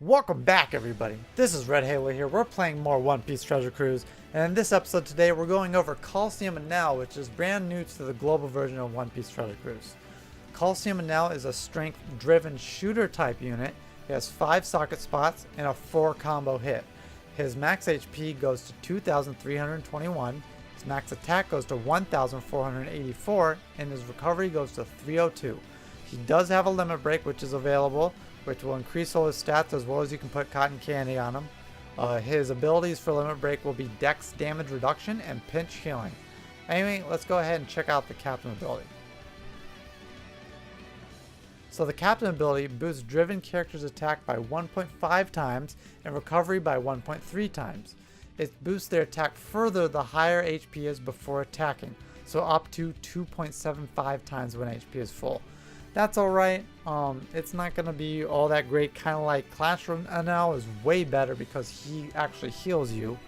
Welcome back, everybody. This is Red Halo here. We're playing more One Piece Treasure Cruise, and in this episode today we're going over Coliseum Enel, which is brand new to the global version of One Piece Treasure Cruise. Coliseum Enel is a strength-driven shooter type unit. He has 5 socket spots and a 4 combo hit. His max HP goes to 2,321, his max attack goes to 1,484, and his recovery goes to 302. He does have a limit break, which is available, which will increase all his stats, as well as you can put cotton candy on him. His abilities for limit break will be dex damage reduction and pinch healing. Anyway, let's go ahead and check out the captain ability. So the captain ability boosts driven characters' attack by 1.5 times and recovery by 1.3 times. It boosts their attack further the higher HP is before attacking, so up to 2.75 times when HP is full. That's alright. It's not going to be all that great, kind of like Classroom Enel is way better because he actually heals you.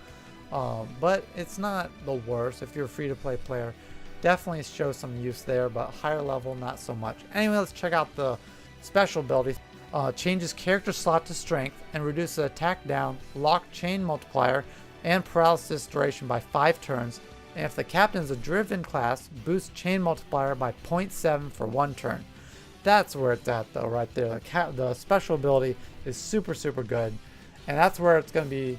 But it's not the worst if you're a free-to-play player. Definitely shows some use there, but higher level, not so much. Anyway, let's check out the special ability. Changes character slot to strength and reduces attack down, lock chain multiplier, and paralysis duration by 5 turns. And if the captain is a driven class, boosts chain multiplier by 0.7 for 1 turn. That's where it's at though, right there. The special ability is super good, and that's where it's going to be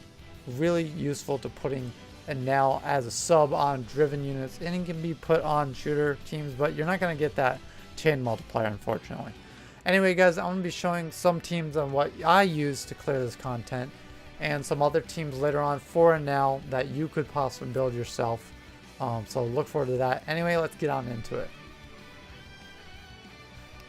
really useful to putting Enel as a sub on driven units, and it can be put on shooter teams, but you're not going to get that chain multiplier, unfortunately. Anyway guys, I'm going to be showing some teams on what I use to clear this content, and some other teams later on for Enel that you could possibly build yourself. So look forward to that. Anyway, let's get on into it.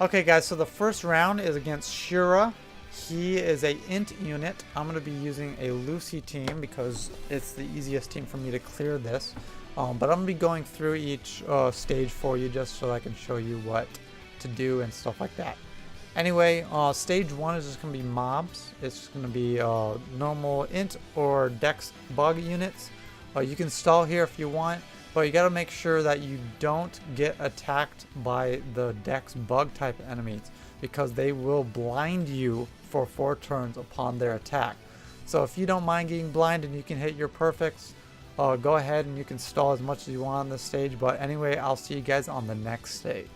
Okay guys, so the first round is against Shura. He is a int unit. I'm going to be using a Lucy team because it's the easiest team for me to clear this. But I'm going to be going through each stage for you just so I can show you what to do and stuff like that. Anyway, stage 1 is just going to be mobs. It's just going to be normal int or dex bug units. You can stall here if you want. But you got to make sure that you don't get attacked by the dex bug type enemies, because they will blind you for 4 turns upon their attack. So if you don't mind getting blinded and you can hit your perfects, go ahead and you can stall as much as you want on this stage. But anyway, I'll see you guys on the next stage.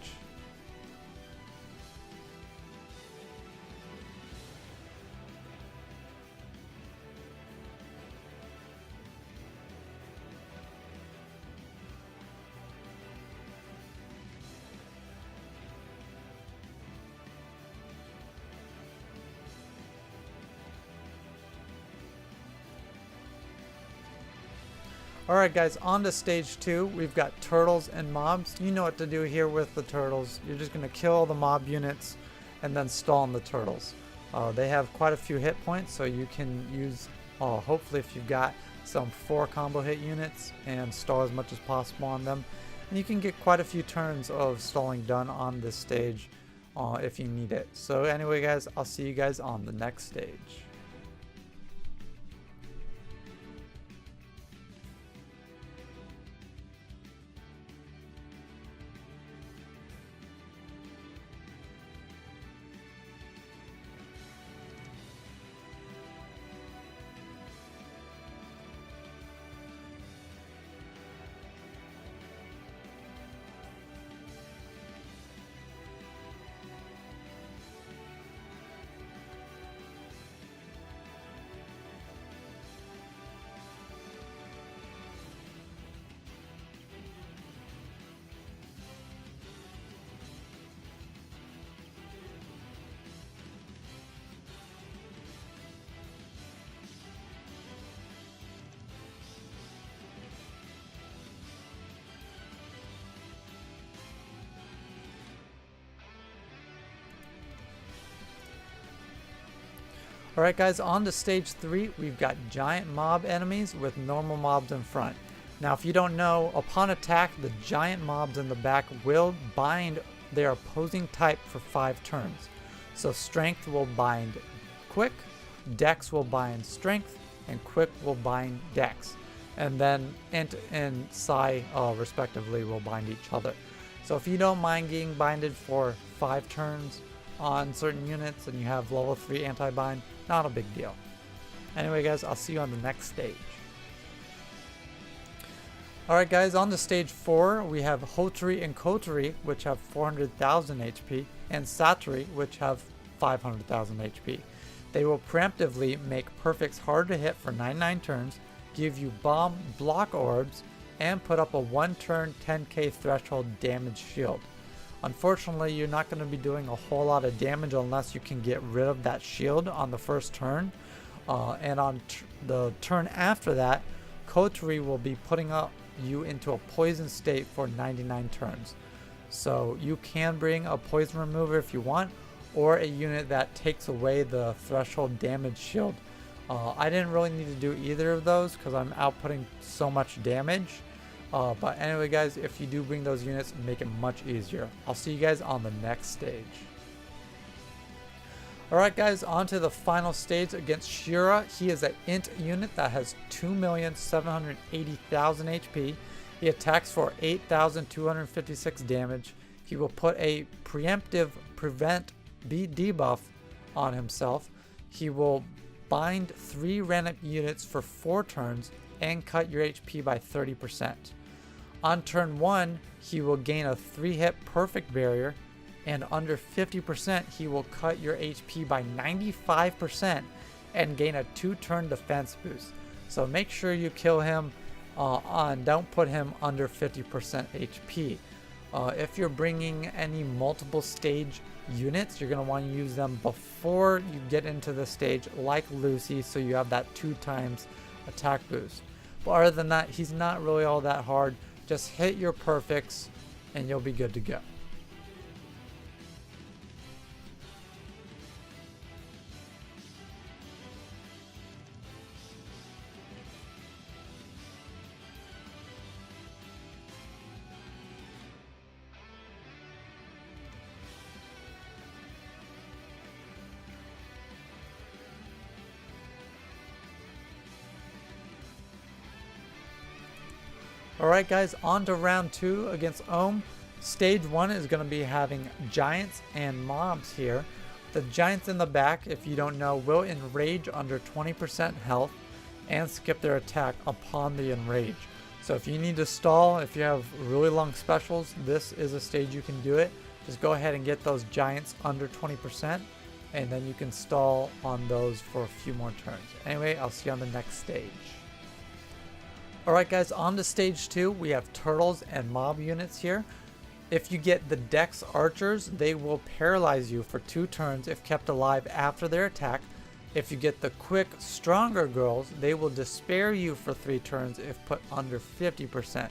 Alright guys, on to stage 2. We've got turtles and mobs. You know what to do here with the turtles. You're just going to kill the mob units and then stall on the turtles. They have quite a few hit points, so you can use, hopefully if you've got some 4 combo hit units, and stall as much as possible on them. And you can get quite a few turns of stalling done on this stage if you need it. So anyway guys, I'll see you guys on the next stage. Alright guys, on to stage 3, we've got giant mob enemies with normal mobs in front. Now if you don't know, upon attack, the giant mobs in the back will bind their opposing type for 5 turns. So strength will bind quick, dex will bind strength, and quick will bind dex. And then int and psi respectively will bind each other. So if you don't mind getting binded for 5 turns, on certain units and you have level 3 anti-bind, not a big deal. Anyway guys, I'll see you on the next stage. Alright guys, on to stage 4, we have Hoturi and Koturi, which have 400,000 HP, and Satori, which have 500,000 HP. They will preemptively make perfects hard to hit for 99 turns, give you bomb block orbs, and put up a 1-turn 10k threshold damage shield. Unfortunately, you're not going to be doing a whole lot of damage unless you can get rid of that shield on the first turn. And on the turn after that, Koturi will be putting up you into a poison state for 99 turns. So you can bring a poison remover if you want, or a unit that takes away the threshold damage shield. I didn't really need to do either of those because I'm outputting so much damage. But anyway guys, if you do bring those units, make it much easier. I'll see you guys on the next stage. Alright guys, on to the final stage against Shura. He is an int unit that has 2,780,000 HP. He attacks for 8,256 damage. He will put a preemptive prevent debuff on himself. He will bind 3 random units for 4 turns and cut your HP by 30%. On turn 1, he will gain a 3-hit perfect barrier, and under 50% he will cut your HP by 95% and gain a 2-turn defense boost. So make sure you kill him don't put him under 50% HP. If you're bringing any multiple stage units, you're going to want to use them before you get into the stage, like Lucy, so you have that 2 times attack boost. But other than that, he's not really all that hard. Just hit your perfects and you'll be good to go. Alright guys, on to round 2 against Ohm. Stage 1 is going to be having giants and mobs here. The giants in the back, if you don't know, will enrage under 20% health and skip their attack upon the enrage. So if you need to stall, if you have really long specials, this is a stage you can do it. Just go ahead and get those giants under 20% and then you can stall on those for a few more turns. Anyway, I'll see you on the next stage. Alright guys, on to stage 2, we have turtles and mob units here. If you get the Dex archers, they will paralyze you for 2 turns if kept alive after their attack. If you get the quick, stronger girls, they will despair you for 3 turns if put under 50%.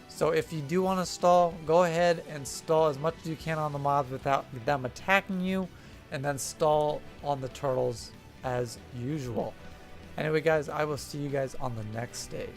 So if you do want to stall, go ahead and stall as much as you can on the mobs without them attacking you, and then stall on the turtles as usual. Anyway guys, I will see you guys on the next stage.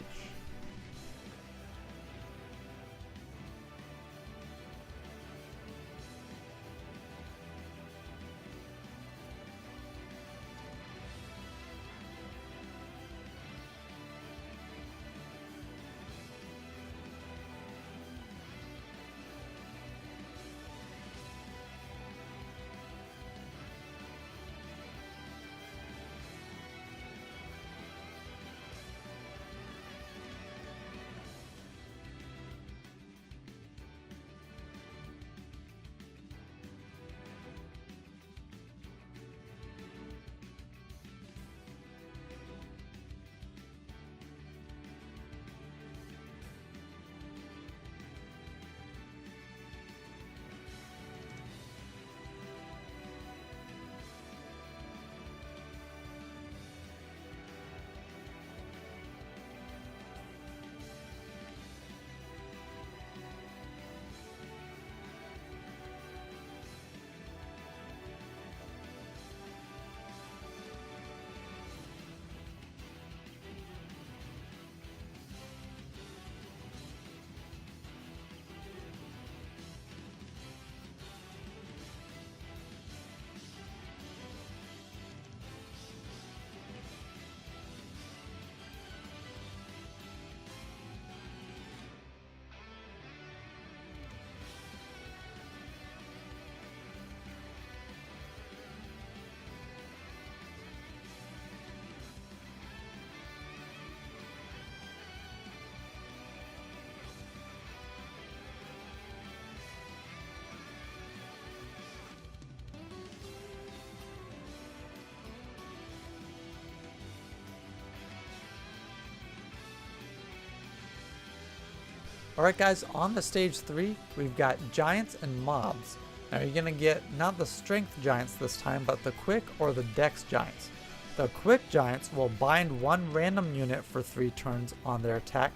Alright guys, on to stage 3, we've got giants and mobs. Now you're going to get not the strength giants this time, but the quick or the dex giants. The quick giants will bind one random unit for 3 turns on their attack,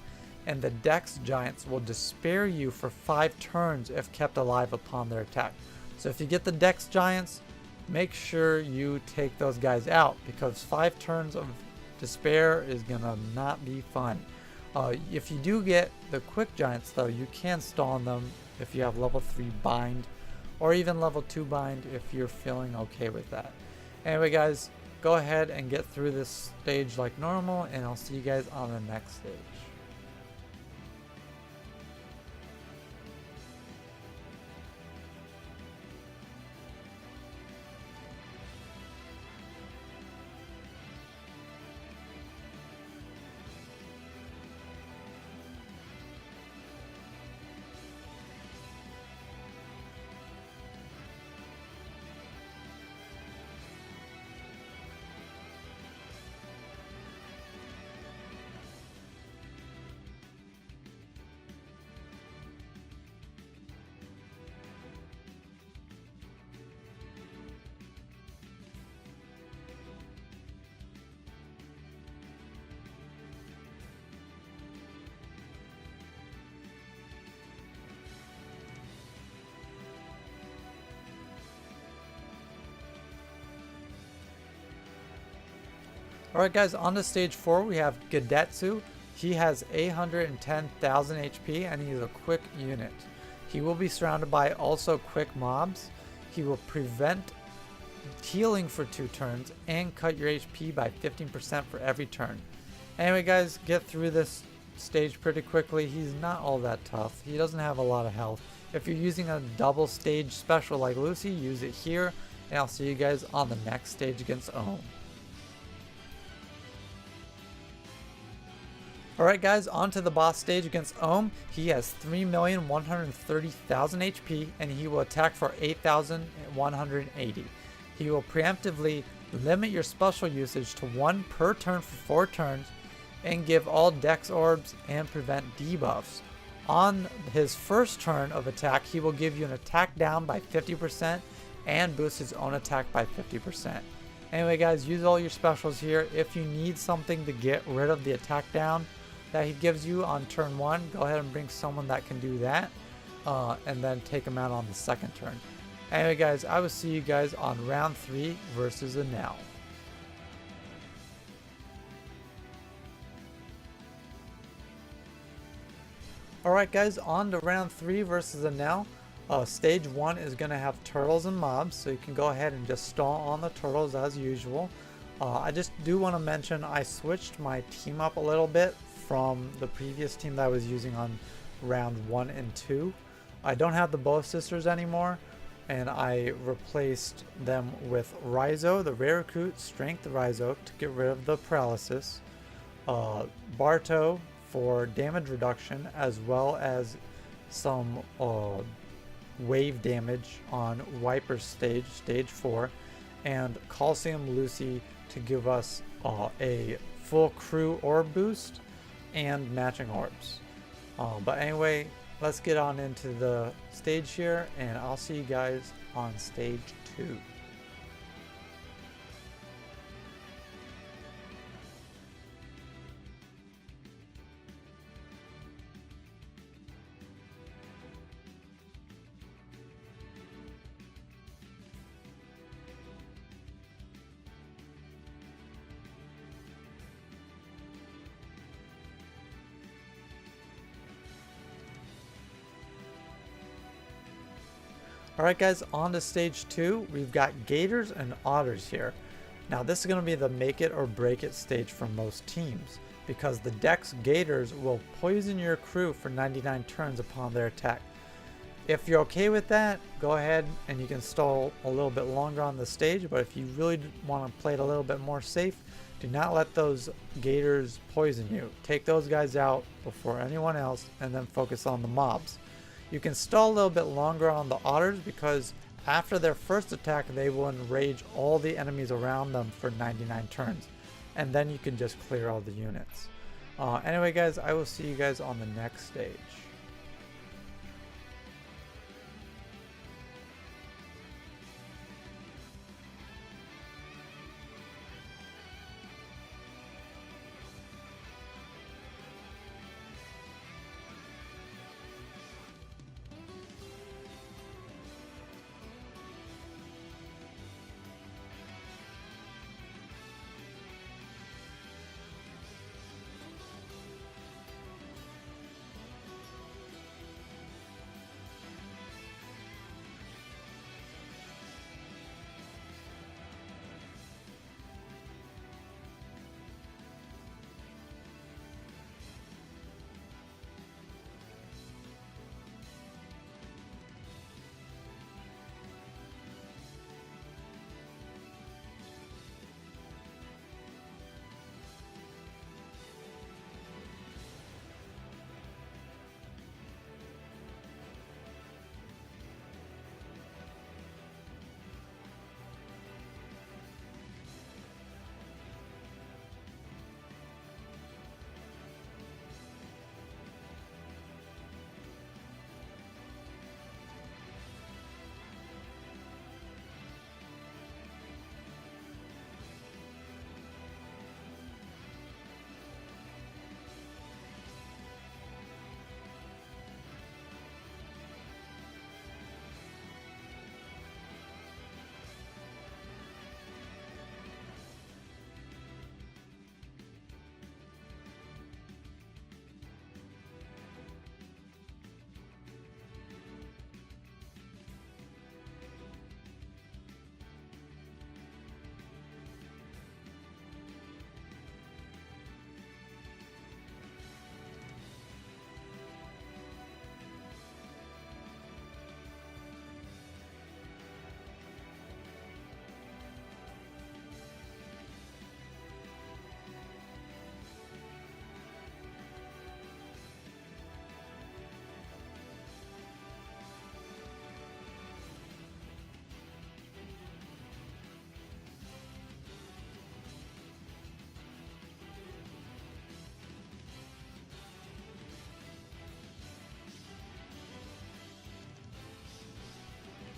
and the dex giants will despair you for 5 turns if kept alive upon their attack. So if you get the dex giants, make sure you take those guys out, because 5 turns of despair is going to not be fun. If you do get the quick giants though, you can stall on them if you have level 3 bind, or even level 2 bind if you're feeling okay with that. Anyway guys, go ahead and get through this stage like normal, and I'll see you guys on the next stage. Alright guys, on to stage 4 we have Gadetsu. He has 810,000 HP and he's a quick unit. He will be surrounded by also quick mobs. He will prevent healing for 2 turns and cut your HP by 15% for every turn. Anyway guys, get through this stage pretty quickly. He's not all that tough. He doesn't have a lot of health. If you're using a double stage special like Lucy, use it here, and I'll see you guys on the next stage against Ohm. Alright guys, on to the boss stage against Ohm. He has 3,130,000 HP and he will attack for 8,180. He will preemptively limit your special usage to 1 per turn for 4 turns and give all dex orbs and prevent debuffs. On his first turn of attack, he will give you an attack down by 50% and boost his own attack by 50%. Anyway guys, use all your specials here. If you need something to get rid of the attack down that he gives you on turn 1, go ahead and bring someone that can do that, and then take him out on the second turn. Anyway guys, I will see you guys on round 3 versus Enel. Alright guys, on to round 3 versus Enel. Stage 1 is going to have turtles and mobs, so you can go ahead and just stall on the turtles as usual. I just do want to mention I switched my team up a little bit from the previous team that I was using on round 1 and 2. I don't have the Bow Sisters anymore, and I replaced them with Raizo, the rare recruit Strength Raizo, to get rid of the paralysis, Barto for damage reduction, as well as some wave damage on Wiper stage, stage 4, and Coliseum Lucy to give us a full crew orb boost and matching orbs. But anyway, let's get on into the stage here, and I'll see you guys on stage 2. Alright guys, on to stage 2, we've got gators and otters here. Now this is going to be the make it or break it stage for most teams, because the dex gators will poison your crew for 99 turns upon their attack. If you're okay with that, go ahead and you can stall a little bit longer on the stage, but if you really want to play it a little bit more safe, do not let those gators poison you. Take those guys out before anyone else and then focus on the mobs. You can stall a little bit longer on the otters because after their first attack they will enrage all the enemies around them for 99 turns, and then you can just clear all the units. Anyway guys, I will see you guys on the next stage.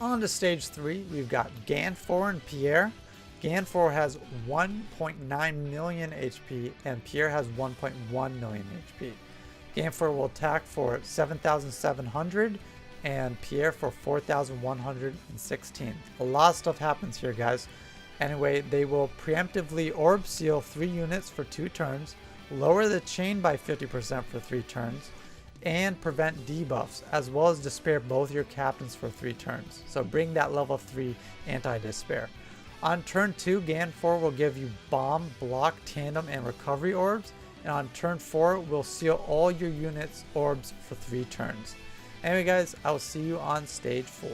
On to stage 3, we've got Ganfor and Pierre. Ganfor has 1.9 million HP and Pierre has 1.1 million HP. Ganfor will attack for 7,700 and Pierre for 4,116. A lot of stuff happens here, guys. Anyway, they will preemptively orb seal 3 units for 2 turns, lower the chain by 50% for 3 turns, and prevent debuffs, as well as despair both your captains for 3 turns. So bring that level 3 anti-despair. On turn 2, Ganfor will give you bomb, block, tandem, and recovery orbs, and on turn 4 will seal all your units' orbs for 3 turns. Anyway guys, I will see you on stage 4.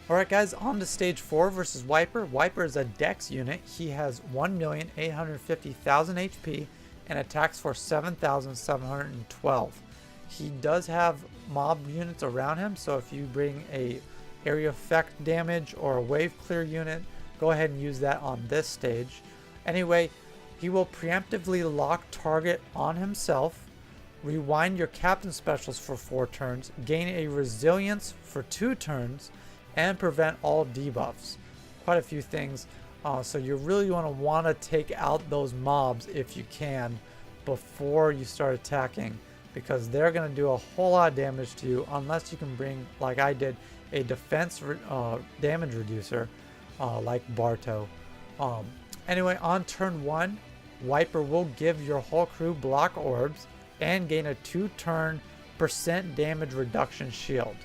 Alright guys, on to stage 4 versus Wiper. Wiper is a dex unit. He has 1,850,000 HP and attacks for 7,712. He does have mob units around him, so if you bring a area effect damage or a wave clear unit, go ahead and use that on this stage. Anyway, he will preemptively lock target on himself, rewind your captain specials for 4 turns, gain a resilience for 2 turns, and prevent all debuffs. Quite a few things. So you really want to take out those mobs if you can before you start attacking, because they're going to do a whole lot of damage to you unless you can bring, like I did, a defense damage reducer like Barto. Anyway, on turn 1, Wiper will give your whole crew block orbs and gain a 2-turn % damage reduction shield.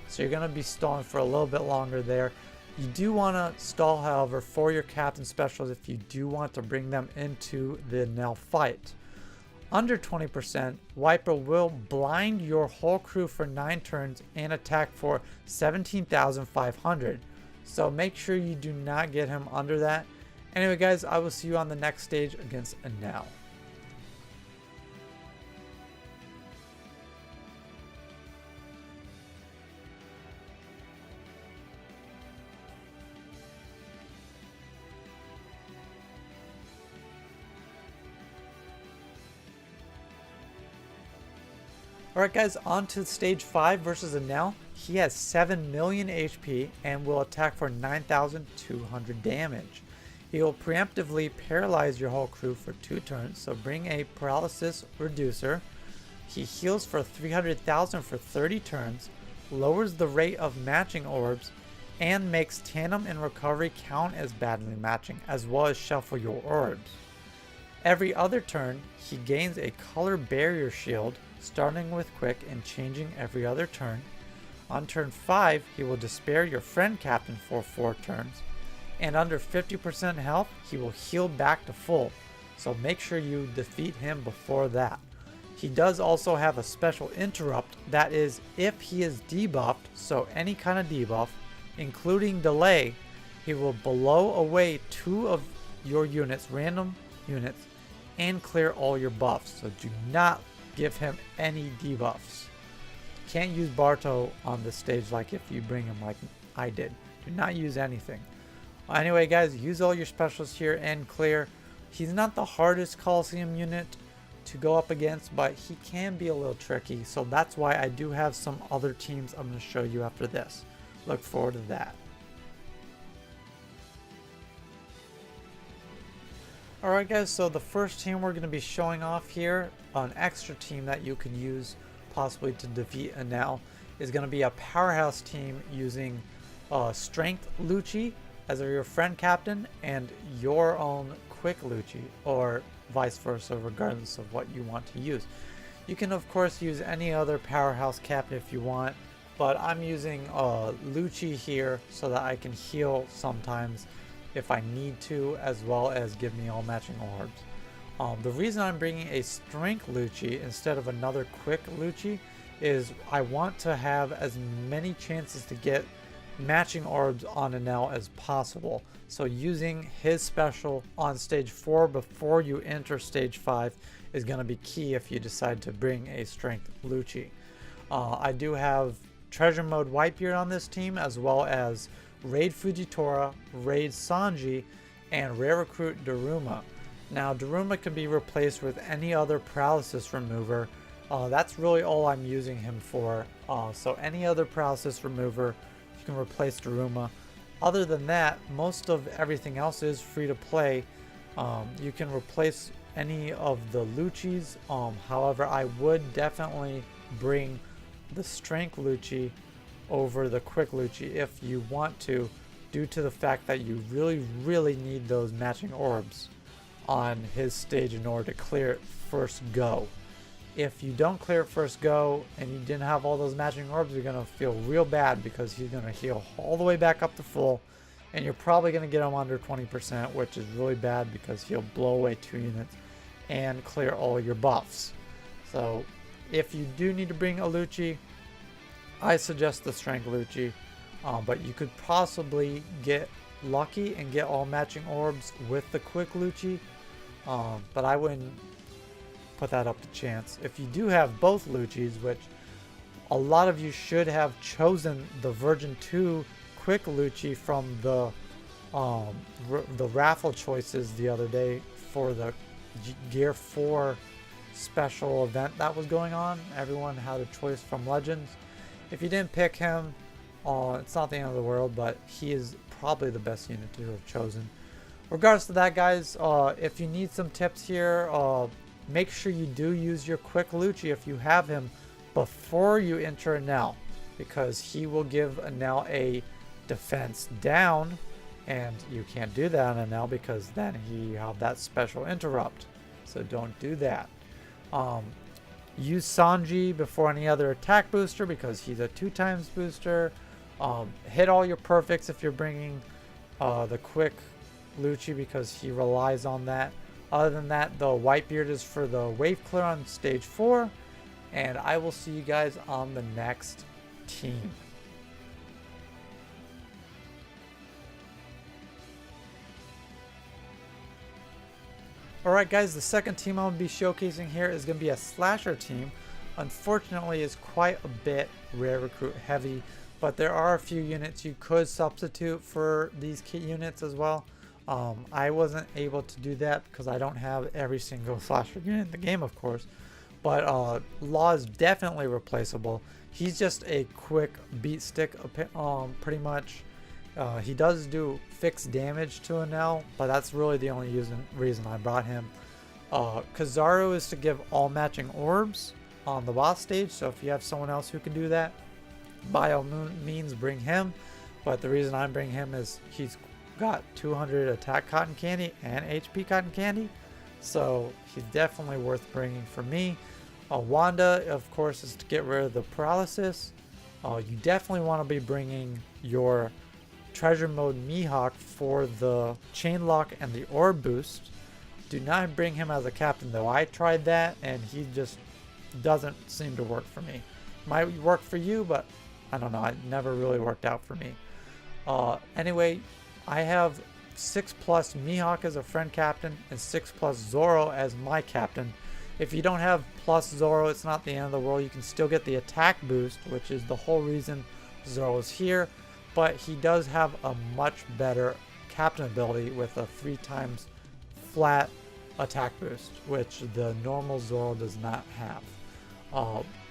So you're going to be stalling for a little bit longer there. You do want to stall, however, for your captain specials if you do want to bring them into the Enel fight. Under 20%, Wiper will blind your whole crew for 9 turns and attack for 17,500. So make sure you do not get him under that. Anyway guys, I will see you on the next stage against Enel. Alright guys, on to stage 5 versus Enel. He has 7 million HP and will attack for 9,200 damage. He will preemptively paralyze your whole crew for 2 turns, so bring a paralysis reducer. He heals for 300,000 for 30 turns, lowers the rate of matching orbs, and makes tandem and recovery count as badly matching, as well as shuffle your orbs. Every other turn, he gains a color barrier shield, starting with quick and changing every other turn. On turn 5, he will despair your friend captain for 4 turns, and under 50% health, he will heal back to full, so make sure you defeat him before that. He does also have a special interrupt, that is if he is debuffed, so any kind of debuff, including delay, he will blow away 2 of your units, random units, and clear all your buffs, so do not give him any debuffs. Can't use Barto on this stage like if you bring him like I did. Do not use anything. Anyway guys, use all your specials here and clear. He's not the hardest Coliseum unit to go up against, but he can be a little tricky, so that's why I do have some other teams I'm going to show you after this. Look forward to that. Alright guys, so the first team we're going to be showing off here, an extra team that you can use possibly to defeat Enel, is going to be a powerhouse team using Strength Lucci as your friend captain and your own Quick Lucci, or vice versa, regardless of what you want to use. You can of course use any other powerhouse captain if you want, but I'm using Lucci here so that I can heal sometimes if I need to, as well as give me all matching orbs. The reason I'm bringing a Strength Lucci instead of another Quick Lucci is I want to have as many chances to get matching orbs on Enel as possible. So using his special on stage 4 before you enter stage 5 is going to be key if you decide to bring a Strength Lucci. I do have Treasure Mode Whitebeard on this team, as well as Raid Fujitora, Raid Sanji, and Rare Recruit Daruma. Now Daruma can be replaced with any other paralysis remover. That's really all I'm using him for. So any other paralysis remover you can replace Daruma. Other than that, most of everything else is free to play. You can replace any of the Luchis. However, I would definitely bring the Strength Luchi over the Quick Luchi if you want to, due to the fact that you really need those matching orbs on his stage in order to clear it first go. If you don't clear it first go and you didn't have all those matching orbs, you're going to feel real bad because he's going to heal all the way back up to full, and you're probably going to get him under 20%, which is really bad because he'll blow away 2 units and clear all your buffs. So if you do need to bring a Luchi, I suggest the Strength Luchi, but you could possibly get lucky and get all matching orbs with the Quick Luchi, but I wouldn't put that up to chance. If you do have both Luchis, which a lot of you should have chosen the Virgin 2 Quick Luchi from the raffle choices the other day for the Gear 4 special event that was going on. Everyone had a choice from Legends. If you didn't pick him, it's not the end of the world, but he is probably the best unit to have chosen. Regardless of that, guys, if you need some tips here, make sure you do use your Quick Luchi if you have him before you enter Enel, because he will give Enel a defense down, and you can't do that on Enel because then he have that special interrupt. So don't do that. Use Sanji before any other attack booster because he's a 2x booster. Hit all your perfects if you're bringing the Quick Luchi because he relies on that. Other than that, the Whitebeard is for the wave clear on stage 4, and I will see you guys on the next team. Alright guys, the second team I'm going to be showcasing here is going to be a slasher team. Unfortunately, it's quite a bit rare recruit heavy, but there are a few units you could substitute for these kit units as well. I wasn't able to do that because I don't have every single slasher unit in the game, of course. But Law is definitely replaceable. He's just a quick beat stick, pretty much. He does do fixed damage to Enel, but that's really the only reason I brought him. Kizaru is to give all matching orbs on the boss stage, so if you have someone else who can do that, by all means bring him. But the reason I'm bringing him is he's got 200 attack cotton candy and HP cotton candy, so he's definitely worth bringing for me. Wanda, of course, is to get rid of the paralysis. You definitely want to be bringing your treasure mode Mihawk for the chain lock and the orb boost. Do not bring him as a captain though. I tried that and he just doesn't seem to work for me. Might work for you, but I don't know, it never really worked out for me. Anyway, I have 6+ Mihawk as a friend captain and 6+ Zoro as my captain. If you don't have plus Zoro, it's not the end of the world. You can still get the attack boost, which is the whole reason Zoro's here. But he does have a much better captain ability with a 3x flat attack boost, which the normal Zoro does not have.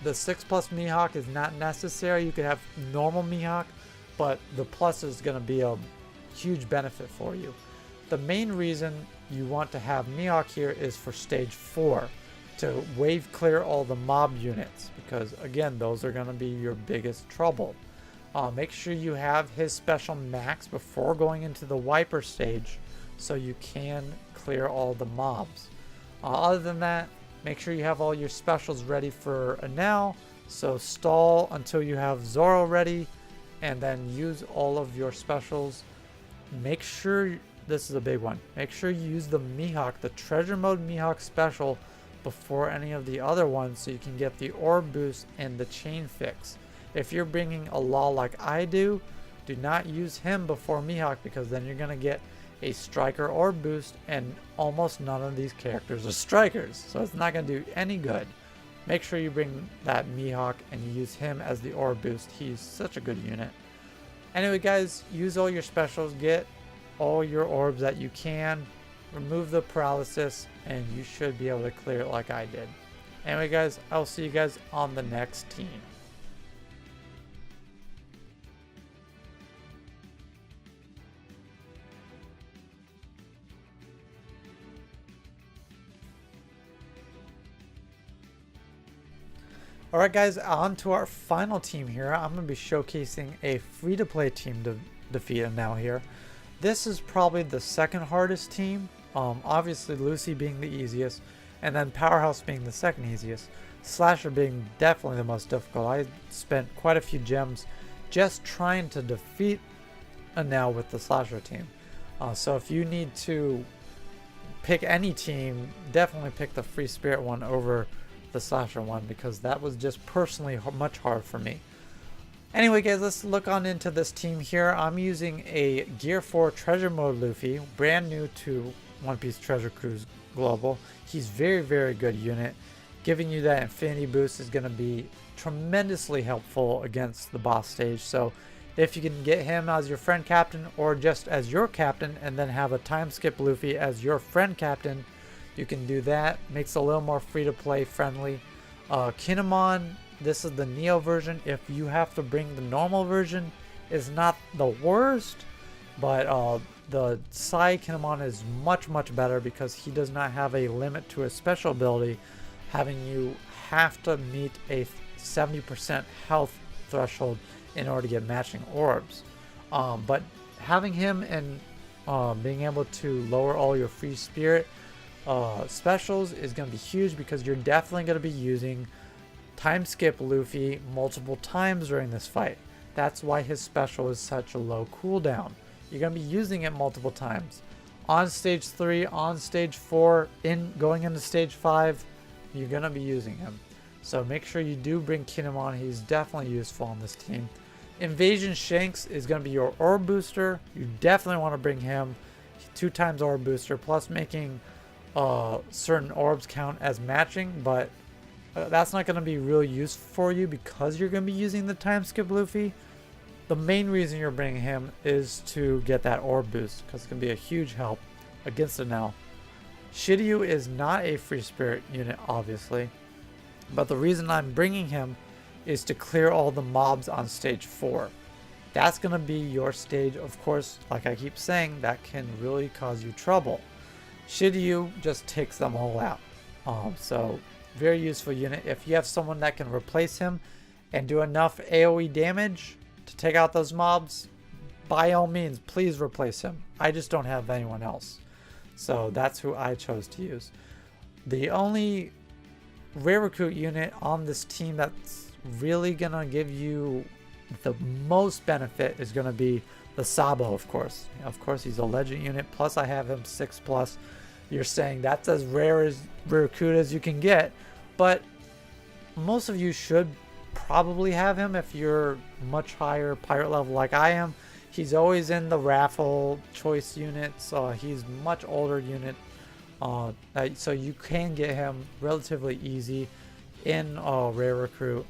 The 6+ Mihawk is not necessary. You could have normal Mihawk, but the plus is going to be a huge benefit for you. The main reason you want to have Mihawk here is for stage 4 to wave clear all the mob units, because again, those are going to be your biggest trouble. Make sure you have his special max before going into the wiper stage so you can clear all the mobs. Other than that, make sure you have all your specials ready for Enel, so stall until you have Zoro ready and then use all of your specials. Make sure, this is a big one, make sure you use the Mihawk, the treasure mode Mihawk special before any of the other ones so you can get the orb boost and the chain fix. If you're bringing a Law like I do not use him before Mihawk, because then you're going to get a striker orb boost, and almost none of these characters are strikers, so it's not going to do any good. Make sure you bring that Mihawk and you use him as the orb boost. He's such a good unit. Anyway guys, use all your specials, get all your orbs that you can, remove the paralysis, and you should be able to clear it like I did. Anyway guys, I'll see you guys on the next team. Alright guys, on to our final team here. I'm going to be showcasing a free-to-play team to defeat Enel here. This is probably the second hardest team. Obviously Lucy being the easiest, and then Powerhouse being the second easiest. Slasher being definitely the most difficult. I spent quite a few gems just trying to defeat Enel with the Slasher team. So if you need to pick any team, definitely pick the Free Spirit one over the Slasher one, because that was just personally much hard for me. Anyway guys, let's look on into this team here. I'm using a Gear 4 Treasure Mode Luffy, brand new to One Piece Treasure Cruise Global. He's very good unit. Giving you that infinity boost is going to be tremendously helpful against the boss stage. So if you can get him as your friend captain, or just as your captain, and then have a time skip Luffy as your friend captain, you can do that. Makes it a little more free to play friendly. Kinemon, this is the Neo version. If you have to bring the normal version, is not the worst, but the Sai Kinemon is much better because he does not have a limit to his special ability, having you have to meet a 70% health threshold in order to get matching orbs. But having him and being able to lower all your free spirit specials is going to be huge, because you're definitely going to be using time skip Luffy multiple times during this fight. That's why his special is such a low cooldown. You're going to be using it multiple times. On stage 3, on stage 4, going into stage 5, you're going to be using him. So make sure you do bring Kinemon. He's definitely useful on this team. Invasion Shanks is going to be your orb booster. You definitely want to bring him. 2 times orb booster, plus making certain orbs count as matching, but that's not going to be really useful for you because you're going to be using the time skip Luffy. The main reason you're bringing him is to get that orb boost, because it's going to be a huge help against Enel. Shiryu is not a free spirit unit, obviously, but the reason I'm bringing him is to clear all the mobs on stage 4. That's going to be your stage. Of course, like I keep saying, that can really cause you trouble. Shiryu just takes them all out. So very useful unit. If you have someone that can replace him and do enough AoE damage to take out those mobs, by all means, please replace him. I just don't have anyone else. So that's who I chose to use. The only rare recruit unit on this team that's really going to give you the most benefit is going to be the Sabo, of course. Of course, he's a legend unit. Plus, I have him 6+. You're saying that's as rare recruit as you can get. But most of you should probably have him if you're much higher pirate level like I am. He's always in the raffle choice units. He's much older unit. So you can get him relatively easy in rare recruit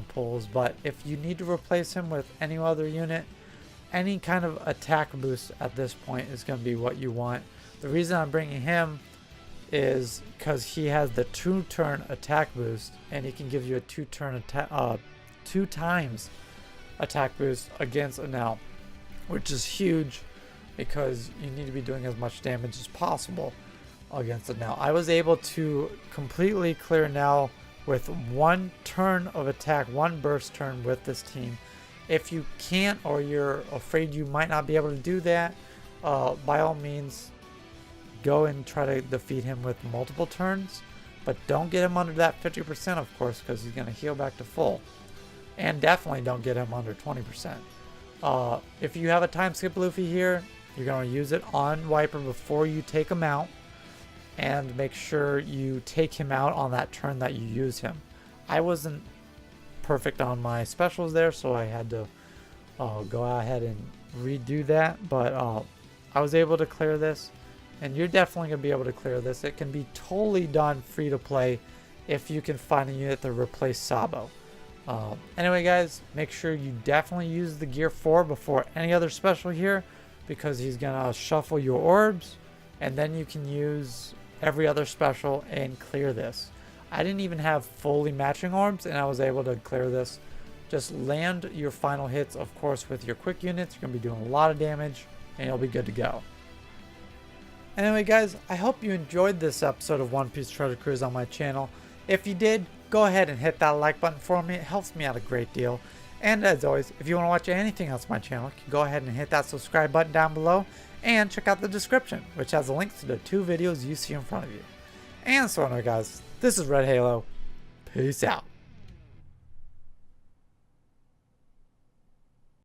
pulls. But if you need to replace him with any other unit, any kind of attack boost at this point is going to be what you want. The reason I'm bringing him is because he has the 2-turn attack boost, and he can give you a 2-turn attack, 2 times attack boost against Enel, which is huge because you need to be doing as much damage as possible against Enel. I was able to completely clear Enel with 1 turn of attack, 1 burst turn with this team. If you can't, or you're afraid you might not be able to do that, by all means, go and try to defeat him with multiple turns, but don't get him under that 50%, of course, because he's going to heal back to full. And definitely don't get him under 20%. If you have a time skip Luffy here, you're going to use it on Wiper before you take him out, and make sure you take him out on that turn that you use him. I wasn't perfect on my specials there, so I had to go ahead and redo that, but I was able to clear this, and you're definitely going to be able to clear this. It can be totally done free to play if you can find a unit to replace Sabo. Anyway guys, make sure you definitely use the Gear 4 before any other special here, because he's going to shuffle your orbs, and then you can use every other special and clear this. I didn't even have fully matching orbs, and I was able to clear this. Just land your final hits, of course, with your quick units. You're going to be doing a lot of damage, and you'll be good to go. Anyway guys, I hope you enjoyed this episode of One Piece Treasure Cruise on my channel. If you did, go ahead and hit that like button for me. It helps me out a great deal. And as always, if you want to watch anything else on my channel, you can go ahead and hit that subscribe button down below and check out the description, which has the links to the 2 videos you see in front of you. And so anyway guys, this is Red Halo. Peace out.